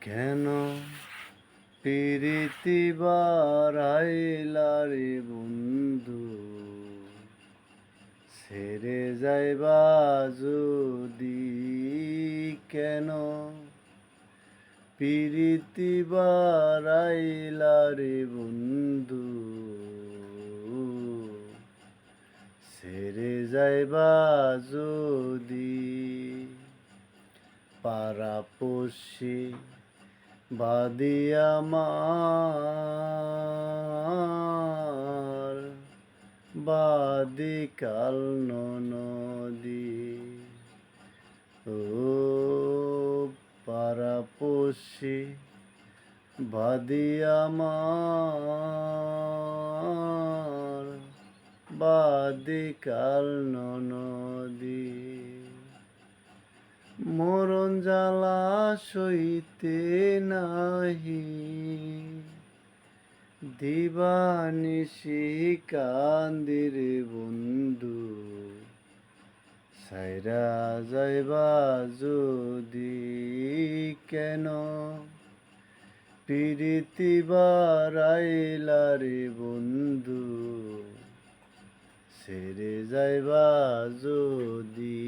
কেন প্রীতি বারাইলা রে বন্ধু, ছেড়ে যাইবা যদি? কেন প্রীতি বারাইলা রে বন্ধু, ছেড়ে যাইবা যদি? পাড়াপড়শি বাদি আমার, বাদি কাল নদী। ও পাড়াপড়শি বাদি আমার, বাদি কাল নদী। মরণ জ্বালা সইতে নাহি, দিবানিশি কান্দি রে বন্ধু, সাইরা যাইবা যদি? কেন প্রীতি বারাইলা রে বন্ধু, ছেড়ে যাইবা যদি?